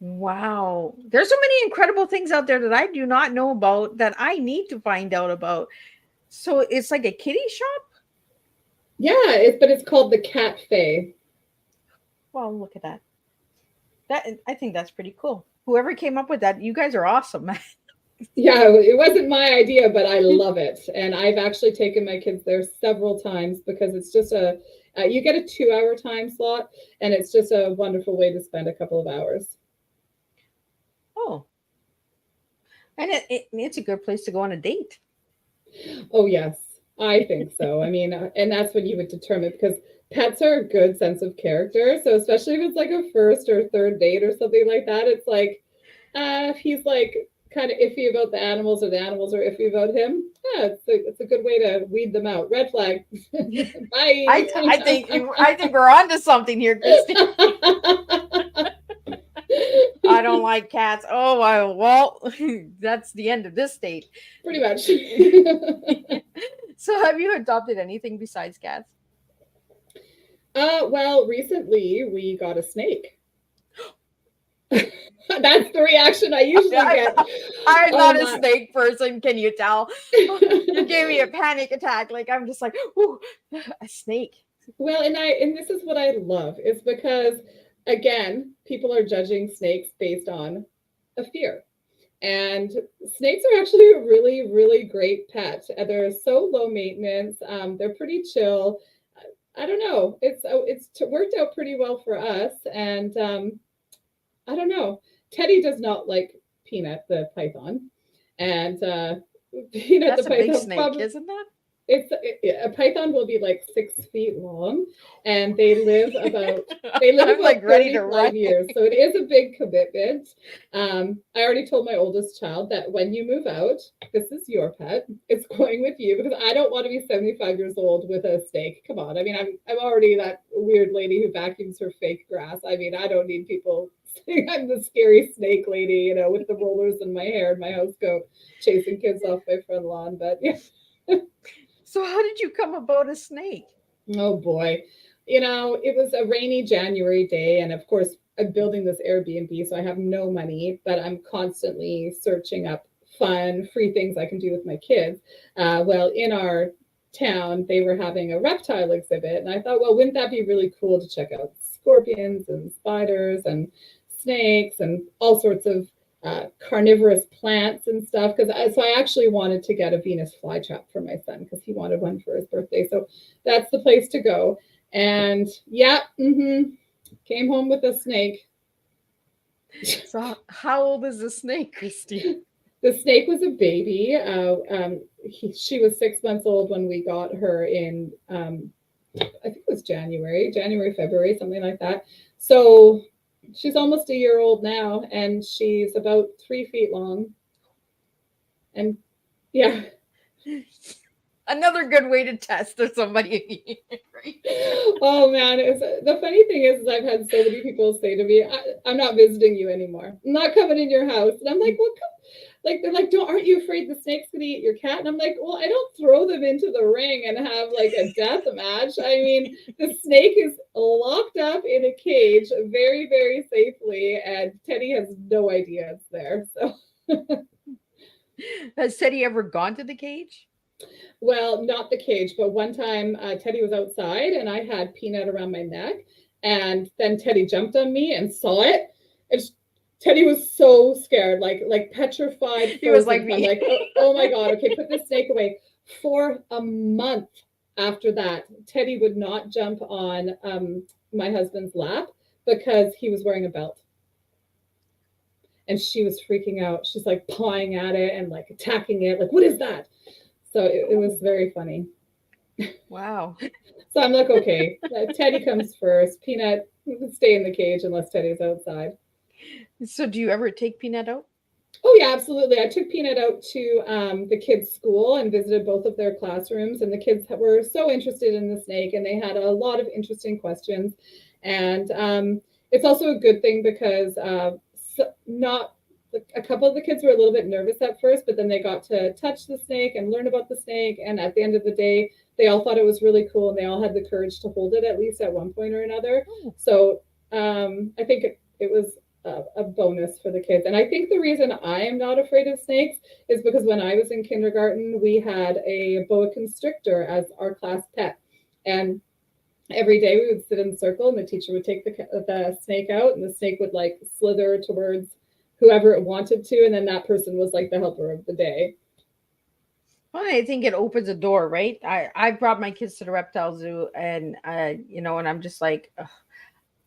Wow. There's so many incredible things out there that I do not know about that I need to find out about. So it's like a kitty shop? Yeah, but it's called the Cat Fae. Well, look at that. I think that's pretty cool. Whoever came up with that, you guys are awesome, man. Yeah, it wasn't my idea, but I love it. And I've actually taken my kids there several times because it's just you get a 2-hour time slot, and it's just a wonderful way to spend a couple of hours. Oh. And it's a good place to go on a date. Oh, yes, I think so. I mean, and that's when you would determine, because pets are a good sense of character. So especially if it's like a first or third date or something like that, it's like, if he's like kind of iffy about the animals or the animals are iffy about him, yeah, it's a good way to weed them out. Red flag. Bye. I think we're on to something here, Christy. I don't like cats. Oh, well, that's the end of this date. Pretty much. So have you adopted anything besides cats? Well, recently we got a snake. That's the reaction I usually get. I'm not a snake person. Can you tell? You gave me a panic attack. Like I'm just like, ooh, a snake. Well, and this is what I love is because again, people are judging snakes based on a fear. And snakes are actually a really, really great pet. They're so low maintenance. They're pretty chill. I don't know. It's worked out pretty well for us. And I don't know. Teddy does not like Peanut the python, and Peanut the That's a big python snake, probably isn't that? a python will be like 6 feet long, and they live about they live I'm about like ready to 35 run. years. So it is a big commitment. I already told my oldest child that when you move out, this is your pet. It's going with you because I don't want to be 75 years old with a snake. Come on. I mean, I'm already that weird lady who vacuums her fake grass. I mean, I don't need people saying I'm the scary snake lady, you know, with the rollers in my hair and my house coat, chasing kids off my front lawn. But yeah. So how did you come about a snake? Oh boy. You know, it was a rainy January day. And of course, I'm building this Airbnb, so I have no money, but I'm constantly searching up fun, free things I can do with my kids. Well, in our town, they were having a reptile exhibit. And I thought, well, wouldn't that be really cool to check out scorpions and spiders and snakes and all sorts of carnivorous plants and stuff? So I actually wanted to get a Venus flytrap for my son because he wanted one for his birthday. So that's the place to go. And yeah, came home with a snake. So how old is the snake, Christine? The snake was a baby. She was 6 months old when we got her in, I think it was January, February, something like that. So she's almost a year old now, and she's about 3 feet long. And yeah. Another good way to test if somebody. Right? Oh man, the funny thing is I've had so many people say to me, I'm not visiting you anymore. I'm not coming in your house. And I'm like, well, come. Like, they're like, aren't you afraid the snake's gonna eat your cat? And I'm like, well, I don't throw them into the ring and have like a death match. I mean, the snake is locked up in a cage very, very safely, and Teddy has no idea it's there. So Has Teddy ever gone to the cage? well, not the cage, but one time Teddy was outside and I had Peanut around my neck, and then Teddy jumped on me and saw it. And Teddy was so scared, like petrified. He was like me. I'm like, oh my God, okay, put the snake away. For a month after that, Teddy would not jump on my husband's lap because he was wearing a belt. And she was freaking out. She's like pawing at it and like attacking it. Like, what is that? So it was very funny. Wow. So I'm like, okay, Teddy comes first. Peanut can stay in the cage unless Teddy's outside. So do you ever take Peanut out? Oh yeah, absolutely. I took Peanut out to the kids' school and visited both of their classrooms, and the kids were so interested in the snake, and they had a lot of interesting questions. And it's also a good thing because not a couple of the kids were a little bit nervous at first, but then they got to touch the snake and learn about the snake. And at the end of the day, they all thought it was really cool, and they all had the courage to hold it at least at one point or another. So I think it was a bonus for the kids. And I think the reason I am not afraid of snakes is because when I was in kindergarten, we had a boa constrictor as our class pet. And every day we would sit in a circle and the teacher would take the snake out, and the snake would like slither towards whoever it wanted to. And then that person was like the helper of the day. Well, I think it opens a door, right? I brought my kids to the reptile zoo, and and I'm just like, ugh.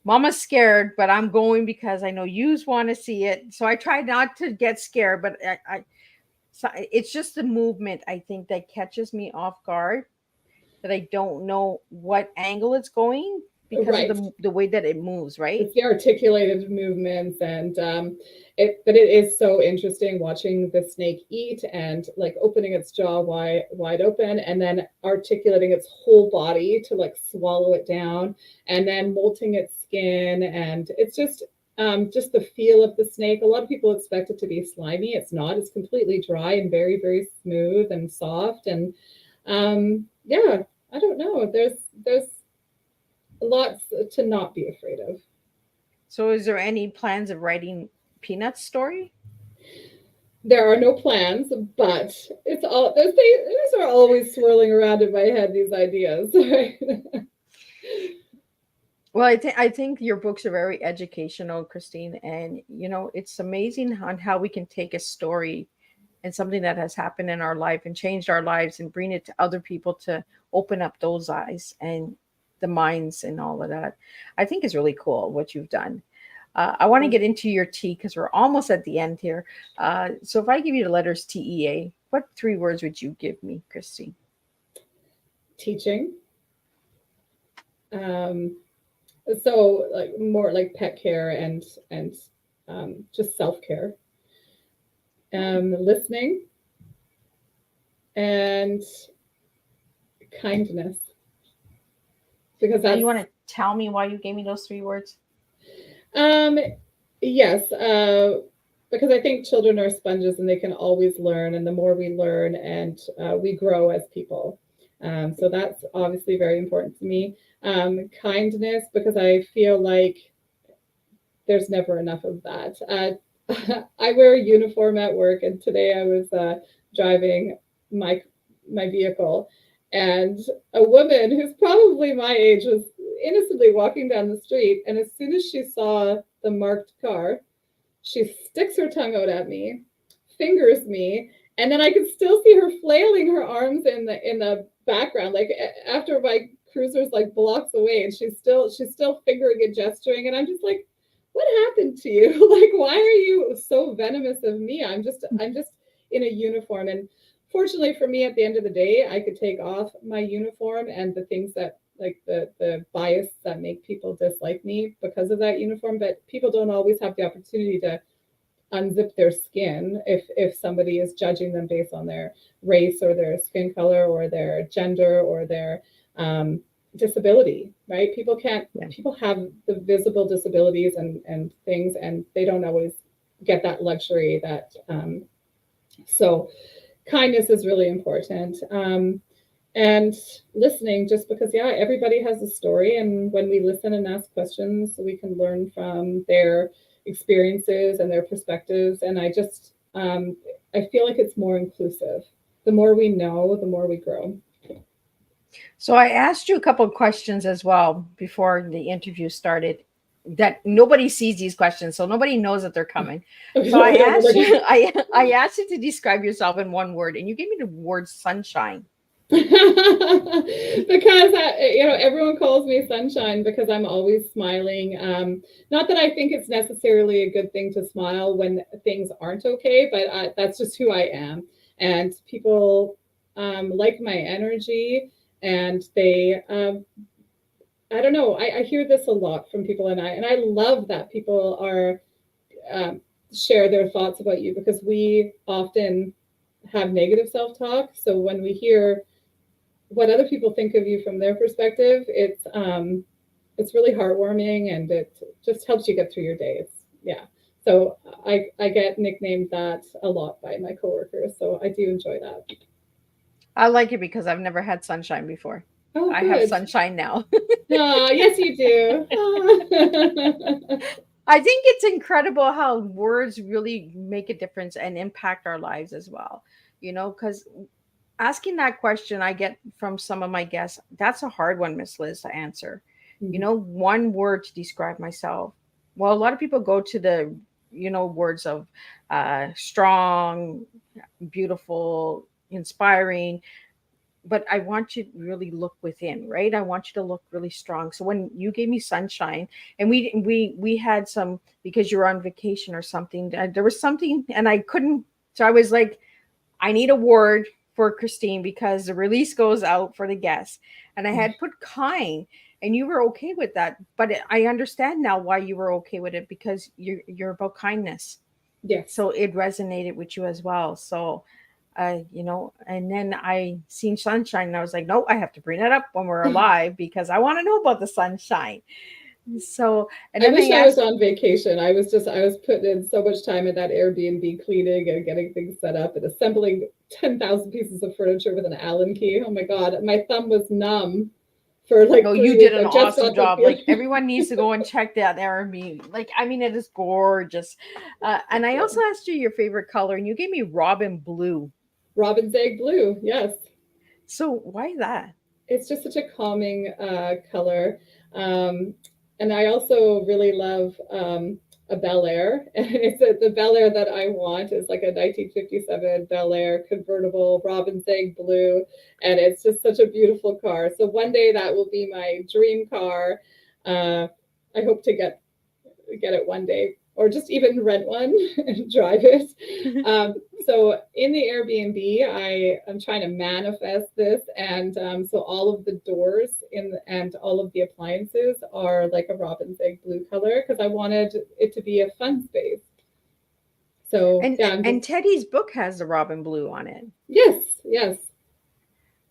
Mama's scared, but I'm going because I know yous want to see it. So I try not to get scared, but so it's just the movement, I think, that catches me off guard, that I don't know what angle it's going because of the way that it moves, right? It's the articulated movements, and but it is so interesting watching the snake eat and like opening its jaw wide open and then articulating its whole body to like swallow it down and then molting its skin. And it's just the feel of the snake. A lot of people expect it to be slimy. It's not. It's completely dry and very, very smooth and soft. And yeah, I don't know. There's lots to not be afraid of. So is there any plans of writing Peanut's story? There are no plans, but it's all those things are always swirling around in my head, these ideas. Well, I think your books are very educational, Christine, and it's amazing on how we can take a story and something that has happened in our life and changed our lives and bring it to other people to open up those eyes and the minds and all of that. I think is really cool what you've done. I want to get into your T because we're almost at the end here. So if I give you the letters TEA, what three words would you give me, Christine? Teaching. Um, so like more like pet care and just self-care. Listening and kindness, because And that's you want to tell me why you gave me those three words? um yes, because I think children are sponges and they can always learn, and the more we learn and we grow as people. So that's obviously very important to me. Kindness, because I feel like there's never enough of that. I wear a uniform at work, and today I was driving my my vehicle, and a woman who's probably my age was innocently walking down the street, and as soon as she saw the marked car, she sticks her tongue out at me, fingers me, and then I could still see her flailing her arms in the background, like after my cruiser's like blocks away, and she's still fingering and gesturing, and I'm just like, what happened to you? Like, why are you so venomous of me? I'm just in a uniform, and fortunately for me, at the end of the day, I could take off my uniform and the things that like the bias that make people dislike me because of that uniform, but people don't always have the opportunity to unzip their skin if somebody is judging them based on their race or their skin color or their gender or their disability, right? People can't Yeah. people have the visible disabilities and things, and they don't always get that luxury. That so kindness is really important. And listening, just because, yeah, everybody has a story, and when we listen and ask questions, we can learn from their experiences and their perspectives. And I feel like it's more inclusive. The more we know, the more we grow. So I asked you a couple of questions as well before the interview started that nobody sees these questions, so nobody knows that they're coming. So I asked you, I asked you to describe yourself in one word, and you gave me the word sunshine. Because everyone calls me sunshine because I'm always smiling. Not that I think it's necessarily a good thing to smile when things aren't okay, but that's just who I am. And people like my energy, and they I don't know, I hear this a lot from people, and I love that people are um, share their thoughts about you, because we often have negative self-talk. So when we hear what other people think of you from their perspective, it's really heartwarming, and it just helps you get through your day. It's yeah. So I get nicknamed that a lot by my coworkers. So I do enjoy that. I like it because I've never had sunshine before. Oh, I have good. sunshine now. Oh, yes, you do. I think it's incredible how words really make a difference and impact our lives as well. Because asking that question I get from some of my guests, that's a hard one, Miss Liz, to answer. One word to describe myself. Well, a lot of people go to the, words of strong, beautiful, inspiring, but I want you to really look within, right? I want you to look really strong. So when you gave me sunshine, and we had some, because you're on vacation or something, there was something, and I couldn't. So I was like, I need a word for Christine because the release goes out for the guests, and I had put kind, and you were okay with that. But I understand now why you were okay with it, because you're about kindness. Yes. So it resonated with you as well. So and then I seen sunshine, and I was like, no, I have to bring it up when we're alive because I want to know about the sunshine. So, and I then wish I I was asked, on vacation. I was putting in so much time at that Airbnb, cleaning and getting things set up and assembling 10,000 pieces of furniture with an Allen key. Oh my God, my thumb was numb for like no, you 3 weeks. did an I just awesome got the job. feeling. Like everyone needs to go and check that Airbnb. Like, I mean, it is gorgeous. And I also asked you your favorite color, and you gave me robin blue. Robin's egg blue. Yes. So why that? It's just such a calming color. And I also really love a Bel Air. And the Bel Air that I want is like a 1957 Bel Air convertible robin's egg blue. And it's just such a beautiful car. So one day that will be my dream car. I hope to get it one day, or just even rent one and drive it. So in the Airbnb, I am trying to manifest this, and so all of the doors and all of the appliances are like a robin's egg blue color because I wanted it to be a fun space. So and Teddy's book has the robin blue on it. Yes.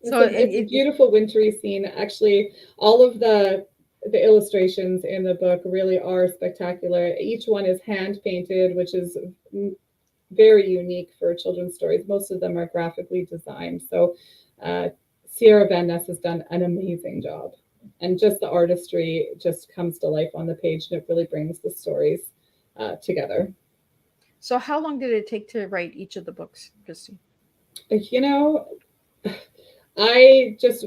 So it's a beautiful wintry scene. Actually, all of the illustrations in the book really are spectacular. Each one is hand painted, which is very unique for children's stories. Most of them are graphically designed. So Sierra Van Ness has done an amazing job. And just the artistry just comes to life on the page, and it really brings the stories together. So how long did it take to write each of the books, Christine? I just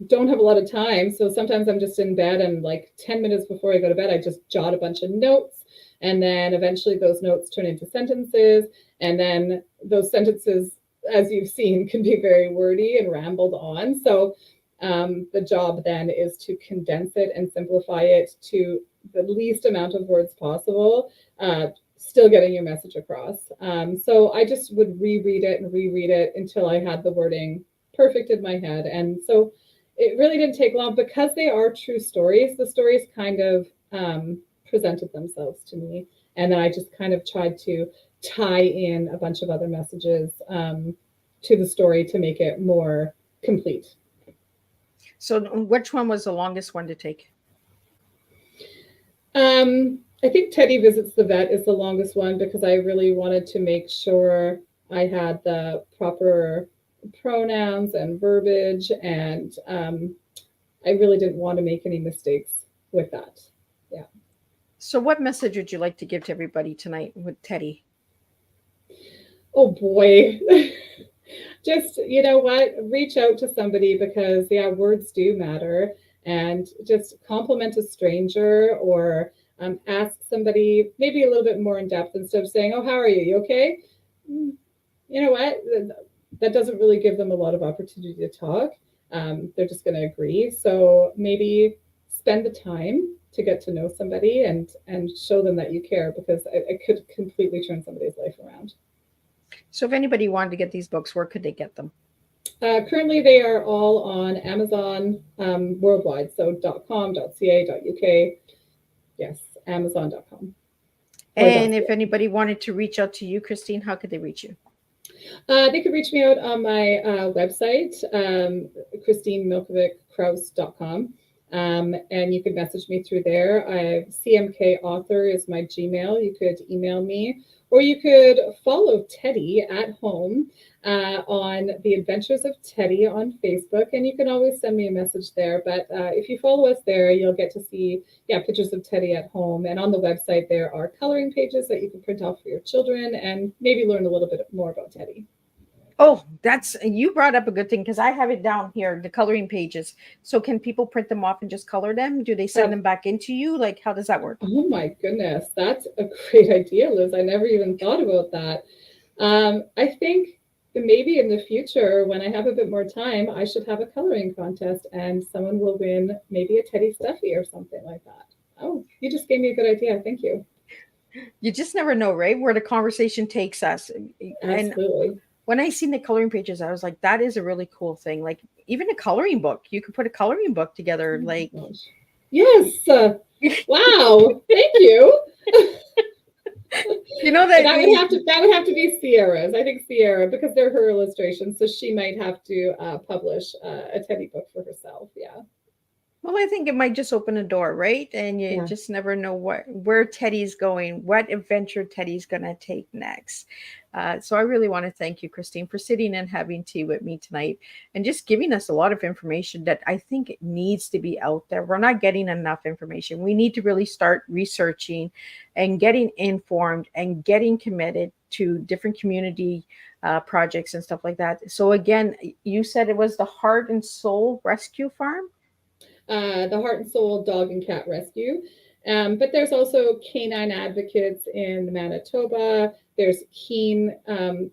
don't have a lot of time. So sometimes I'm just in bed, and like 10 minutes before I go to bed, I just jot a bunch of notes. And then eventually those notes turn into sentences. And then those sentences, as you've seen, can be very wordy and rambled on. So the job then is to condense it and simplify it to the least amount of words possible, still getting your message across. So I just would reread it until I had the wording perfect in my head. And so it really didn't take long because they are true stories. The stories kind of presented themselves to me. And then I just kind of tried to tie in a bunch of other messages to the story to make it more complete. So which one was the longest one to take? I think Teddy Visits the Vet is the longest one because I really wanted to make sure I had the proper pronouns and verbiage, and I really didn't want to make any mistakes with that. Yeah. So what message would you like to give to everybody tonight with Teddy? Oh boy. Just, you know what, reach out to somebody because words do matter, and just compliment a stranger or ask somebody maybe a little bit more in depth instead of saying, oh, how are you? You okay? You know what? That doesn't really give them a lot of opportunity to talk. They're just going to agree. So maybe spend the time to get to know somebody and show them that you care, because it could completely turn somebody's life around. So if anybody wanted to get these books, where could they get them? Currently, they are all on Amazon worldwide. So .com, .ca, .uk. Yes, Amazon.com. And if anybody wanted to reach out to you, Christine, how could they reach you? They could reach me out on my website, ChristineMilkovic-Krauss.com. And you could message me through there. CMK Author is my Gmail. You could email me, or you could follow Teddy at home on The Adventures of Teddy on Facebook, and you can always send me a message there. But if you follow us there, you'll get to see pictures of Teddy at home. And on the website, there are coloring pages that you can print off for your children and maybe learn a little bit more about Teddy. Oh, you brought up a good thing, because I have it down here, the coloring pages. So can people print them off and just color them? Do they send them back into you? Like, how does that work? Oh my goodness, that's a great idea, Liz. I never even thought about that. I think maybe in the future, when I have a bit more time, I should have a coloring contest and someone will win maybe a Teddy Stuffy or something like that. Oh, you just gave me a good idea. Thank you. You just never know, right? Where the conversation takes us. Absolutely. And when I seen the coloring pages, I was like, that is a really cool thing. Like, even a coloring book, you could put a coloring book together. Oh like, yes. Wow. Thank you. You know that would have to be Sierra's. I think Sierra, because they're her illustrations, so she might have to publish a Teddy book for herself. Yeah. Well, I think it might just open a door, right? And you just never know where Teddy's going, what adventure Teddy's going to take next. So I really want to thank you, Christine, for sitting and having tea with me tonight and just giving us a lot of information that I think it needs to be out there. We're not getting enough information. We need to really start researching and getting informed and getting committed to different community projects and stuff like that. So again, you said it was the Heart and Soul Rescue Farm? The Heart and Soul Dog and Cat Rescue. But there's also canine advocates in Manitoba. There's Keen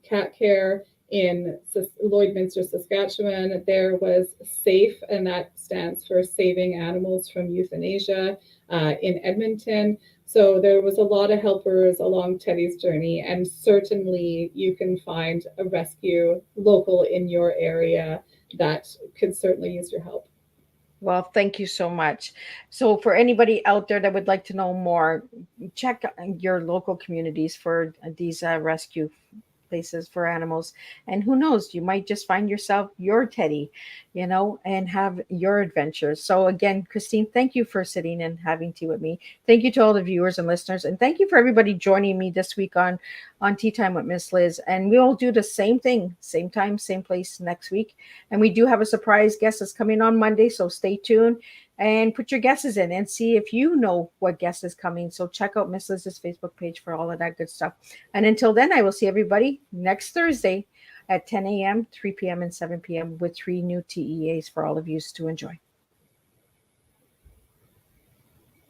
Cat Care in Lloydminster, Saskatchewan. There was SAFE, and that stands for Saving Animals from Euthanasia, in Edmonton. So there was a lot of helpers along Teddy's journey, and certainly you can find a rescue local in your area that could certainly use your help. Well, thank you so much. So, for anybody out there that would like to know more, check your local communities for these rescue places for animals. And who knows, you might just find yourself your teddy, and have your adventures. So, again, Christine, thank you for sitting and having tea with me. Thank you to all the viewers and listeners. And thank you for everybody joining me this week on Tea Time with Miss Liz. And we'll do the same thing, same time, same place next week. And we do have a surprise guest that's coming on Monday. So stay tuned and put your guesses in and see if you know what guest is coming. So check out Miss Liz's Facebook page for all of that good stuff. And until then, I will see everybody next Thursday at 10 a.m., 3 p.m., and 7 p.m. with 3 new TEAs for all of you to enjoy.